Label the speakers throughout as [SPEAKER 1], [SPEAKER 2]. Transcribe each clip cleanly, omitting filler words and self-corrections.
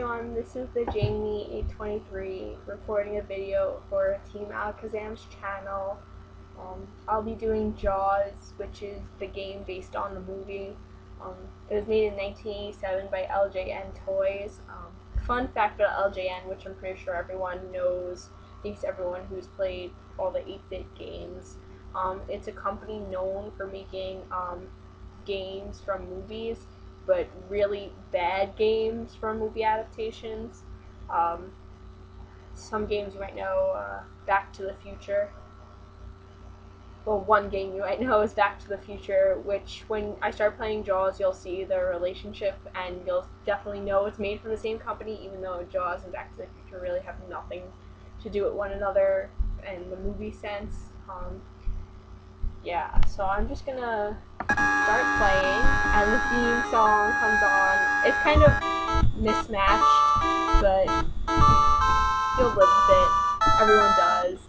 [SPEAKER 1] everyone, this is TheJme823 recording a video for TheJme823's channel. I'll be doing Jaws, which is the game based on the movie. It was made in 1987 by LJN Toys. Fun fact about LJN, which I'm pretty sure everyone knows, at least everyone who's played all the 8-bit games. It's a company known for making games from movies, but really bad games from movie adaptations. Some games you might know, Back to the Future. Well, one game you might know is Back to the Future, which when I start playing Jaws, you'll see the relationship, and you'll definitely know it's made from the same company, even though Jaws and Back to the Future really have nothing to do with one another in the movie sense. Yeah, so I'm just gonna start playing, and the theme song comes on. It's kind of mismatched, but you'll live with it. Everyone does.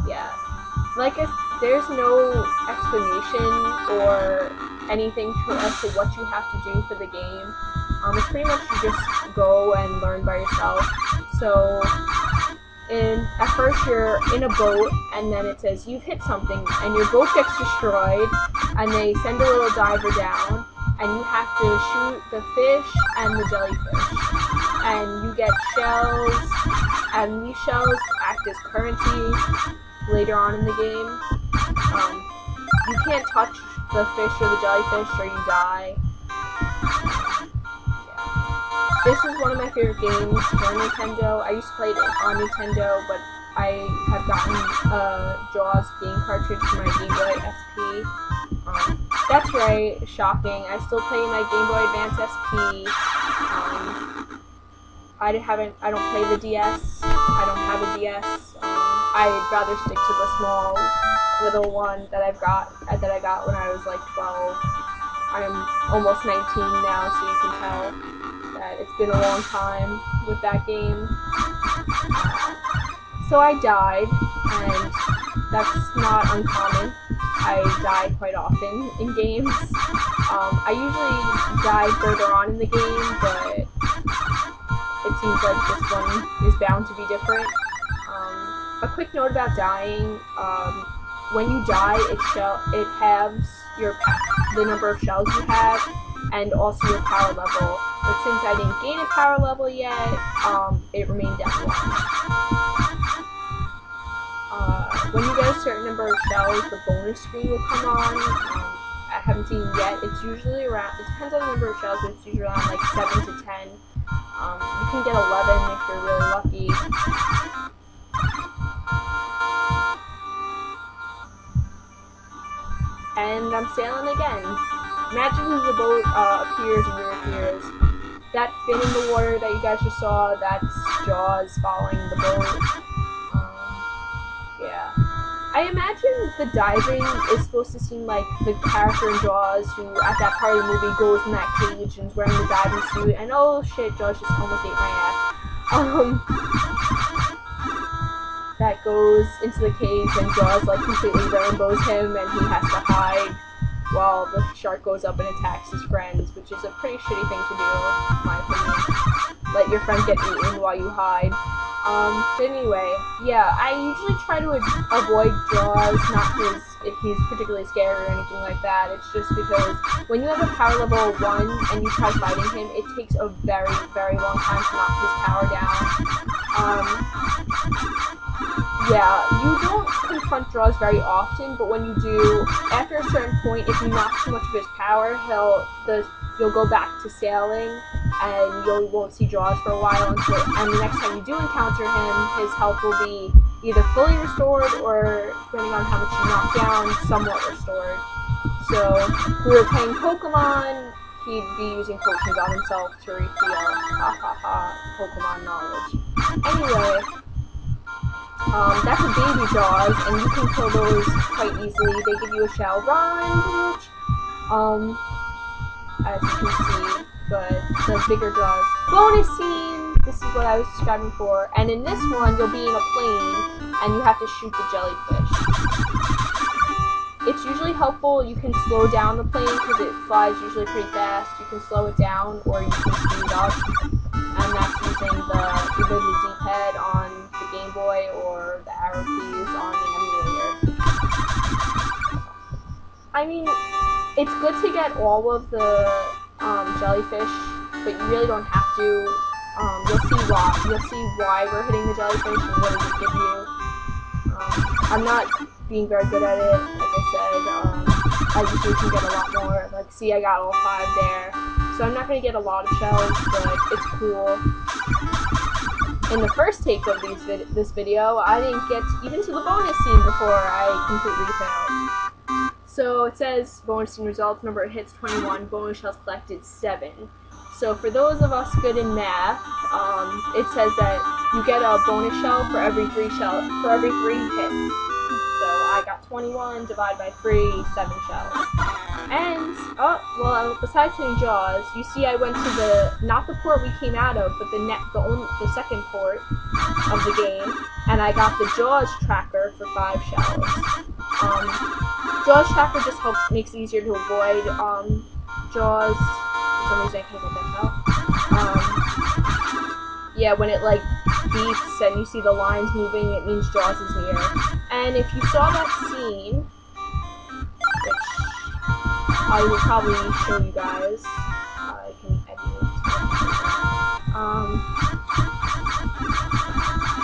[SPEAKER 1] Yeah. There's no explanation or anything as to what you have to do for the game. It's pretty much you just go and learn by yourself. So, at first you're in a boat, and then it says you've hit something, and your boat gets destroyed, and they send a little diver down, and you have to shoot the fish and the jellyfish. And you get shells, and these shells act as currency later on in the game. You can't touch the fish or the jellyfish or you die. This is one of my favorite games for Nintendo. I used to play it on Nintendo, but I have gotten a Jaws game cartridge for my Game Boy SP. That's right, shocking. I still play my Game Boy Advance SP. I don't play the DS. I don't have a DS. I'd rather stick to the small little one that I got when I was like 12. I'm almost 19 now, so you can tell that it's been a long time with that game. So I died, and that's not uncommon. I die quite often in games. I usually die further on in the game, but it seems like this one is bound to be different. A quick note about dying: when you die, it halves the number of shells you have, and also your power level. But since I didn't gain a power level yet, it remained at 1. When you get a certain number of shells, the bonus screen will come on. I haven't seen it yet. It's usually around. It depends on the number of shells, but it's usually around like 7 to 10. You can get 11 if you're really lucky. And I'm sailing again. Magically the boat appears and reappears. That fin in the water that you guys just saw, that's Jaws following the boat. Yeah. I imagine the diving is supposed to seem like the character in Jaws who, at that part of the movie, goes in that cage and is wearing the diving suit, and oh shit, Jaws just almost ate my ass. That goes into the cage, and Jaws like completely rainbows him, and he has to hide while the shark goes up and attacks his friends, which is a pretty shitty thing to do, in my opinion. Let your friend get eaten while you hide. But anyway, yeah, I usually try to avoid Jaws, not because he's particularly scary or anything like that. It's just because when you have a power level 1 and you try fighting him, it takes a very, very long time to knock his power down. Yeah, you don't confront Jaws very often, but when you do, after a certain point, if you knock too much of his power, you'll go back to sailing, and you won't see Jaws for a while and the next time you do encounter him, his health will be either fully restored or, depending on how much you knock down, somewhat restored. So, if we were playing Pokemon, he'd be using potions on himself to reheal. Ha ha ha, Pokemon knowledge. Anyway, that's a baby Jaws, and you can kill those quite easily. They give you a shell. Run, bitch! As you can see, but the bigger Jaws. Bonus scene! This is what I was describing for. And in this one, you'll be in a plane, and you have to shoot the jellyfish. It's usually helpful. You can slow down the plane, because it flies usually pretty fast. You can slow it down, or you can speed it up. and that's using either the D-pad on the Game Boy or the arrow keys on an emulator. I mean, it's good to get all of the jellyfish, but you really don't have to. You'll see why we're hitting the jellyfish and what does it give you. I'm not being very good at it, like I said. I usually can get a lot more. Like, see, I got all 5 there. So I'm not going to get a lot of shells, but it's cool. In the first take of this video, I didn't get even to the bonus scene before I completely failed. So it says bonus scene results, number of hits 21, bonus shells collected 7. So for those of us good in math, it says that you get a bonus shell for every 3 hits. So I got 21 divided by 3, 7 shells. And well, besides hitting Jaws, you see I went to not the port we came out of, but the second port of the game, and I got the Jaws tracker for 5 shells. Jaws tracker just makes it easier to avoid Jaws. For some reason I can't get that shell. Yeah, when it like beeps and you see the lines moving, it means Jaws is near. And if you saw that scene, which I will probably show you guys, I can edit it.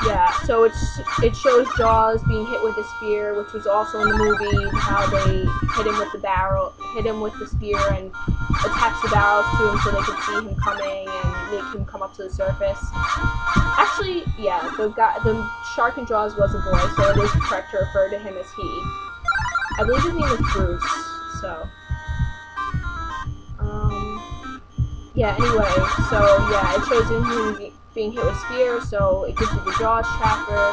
[SPEAKER 1] Yeah, so it shows Jaws being hit with a spear, which was also in the movie, how they hit him with the spear and attach the barrels to him so they could see him coming and make him come up to the surface. Actually, yeah, the shark in Jaws was a boy, so it is correct to refer to him as he. I believe his name is Bruce, so. Yeah, anyway, so yeah, it shows him being hit with a spear, so it gives you the Jaws tracker.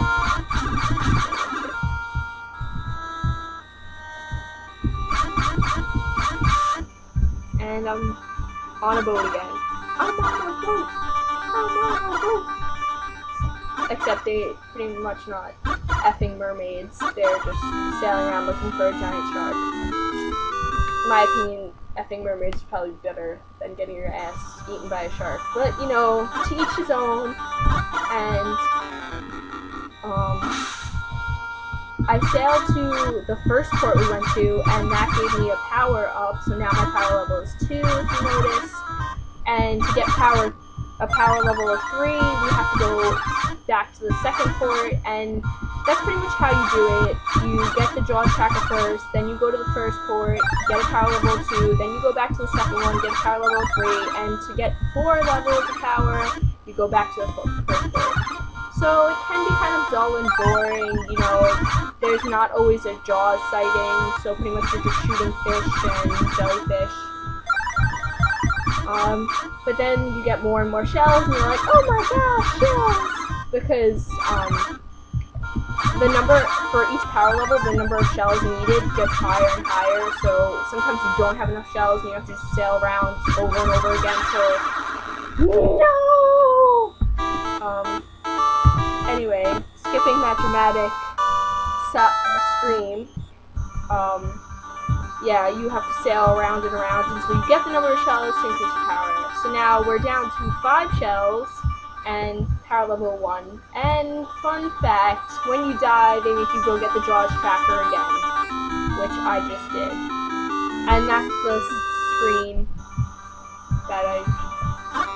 [SPEAKER 1] And I'm on a boat again. I'm on a boat! I'm on a boat! Except they pretty much not effing mermaids. They're just sailing around looking for a giant shark. In my opinion, effing mermaids is probably better than getting your ass eaten by a shark. But, you know, to each his own. And, I sailed to the first port we went to, and that gave me a power up, so now my power level is 2, if you notice. And to get a power level of 3, we have to go back to the second port, and that's pretty much how you do it. You get the Jaws tracker first, then you go to the first port, get a power level 2, then you go back to the second one, get a power level 3, and to get 4 levels of power, you go back to the first port. So it can be kind of dull and boring, you know, there's not always a Jaws sighting, so pretty much you're just shooting fish and jellyfish. But then you get more and more shells, and you're like, oh my gosh, shells! Because, the number, for each power level, the number of shells needed gets higher and higher, so sometimes you don't have enough shells, and you have to just sail around over and over again till, no! Anyway, skipping that dramatic scream, yeah, you have to sail around and around until you get the number of shells to increase your power. So now we're down to 5 shells and power level 1. And fun fact, when you die, they make you go get the Jaws tracker again, which I just did. And that's the screen that I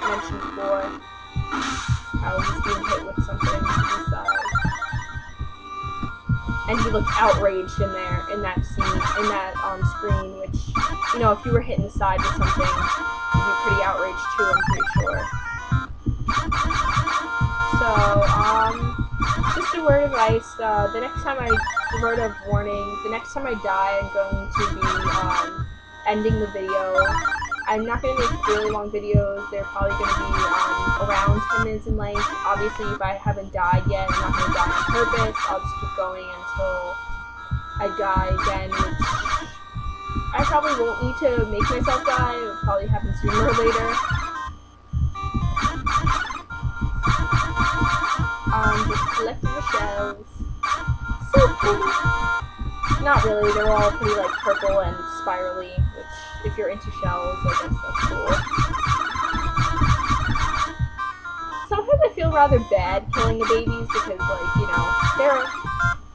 [SPEAKER 1] mentioned before, how he's being hit with something inside. And he looks outraged in that scene, screen, which, you know, if you were hit in the side with something, you'd be pretty outraged too, I'm pretty sure. So, just a word of advice, the next time I die, I'm going to be, ending the video. I'm not going to make really long videos, they're probably going to be, around 10 minutes in length. Obviously, if I haven't died yet, I'm not going to die on purpose, I'll just keep going until I die again, which I probably won't need to make myself die, it'll probably happen sooner or later. Just collecting the shells. So pretty. Not really, they're all pretty like purple and spirally, which if you're into shells, I guess that's cool. sometimes I feel rather bad killing the babies because, like, you know,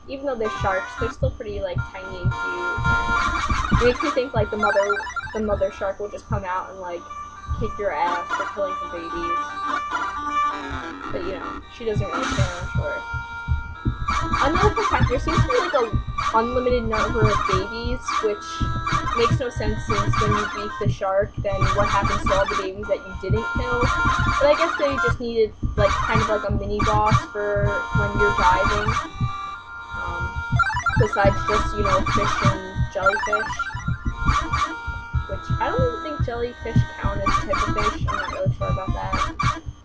[SPEAKER 1] even though they're sharks, they're still pretty, like, tiny and cute. And it makes me think, like, the mother shark will just come out and, like, kick your ass for killing some babies. But, you know, she doesn't really care, I'm sure. Another fun fact, there seems to be, like, a unlimited number of babies, which makes no sense since when you beat the shark, then what happens to all the babies that you didn't kill? But I guess they just needed, like, kind of like a mini-boss for when you're diving. Besides just, you know, fish and jellyfish. Which, I don't even think jellyfish count as a type of fish, I'm not really sure about that.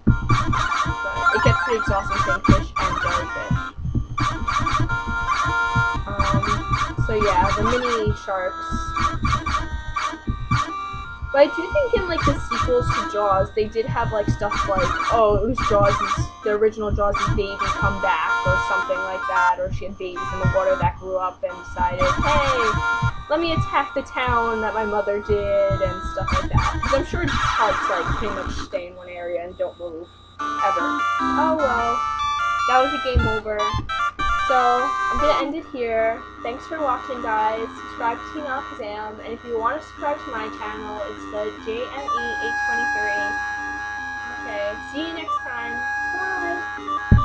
[SPEAKER 1] But it gets pretty exhausting saying fish and jellyfish. So yeah, the mini sharks. But I do think in, like, the sequels to Jaws, they did have, like, stuff like, oh, it was the original Jaws' baby come back, or something like that, or she had babies in the water that grew up and decided, hey, let me attack the town that my mother did, and stuff like that. Because I'm sure sharks, like, pretty much stay in one area and don't move, ever. Oh well, that was a game over. So, I'm going to end it here. Thanks for watching, guys. Subscribe to TheJme823, and if you want to subscribe to my channel, it's TheJme823. Okay, see you next time. Bye!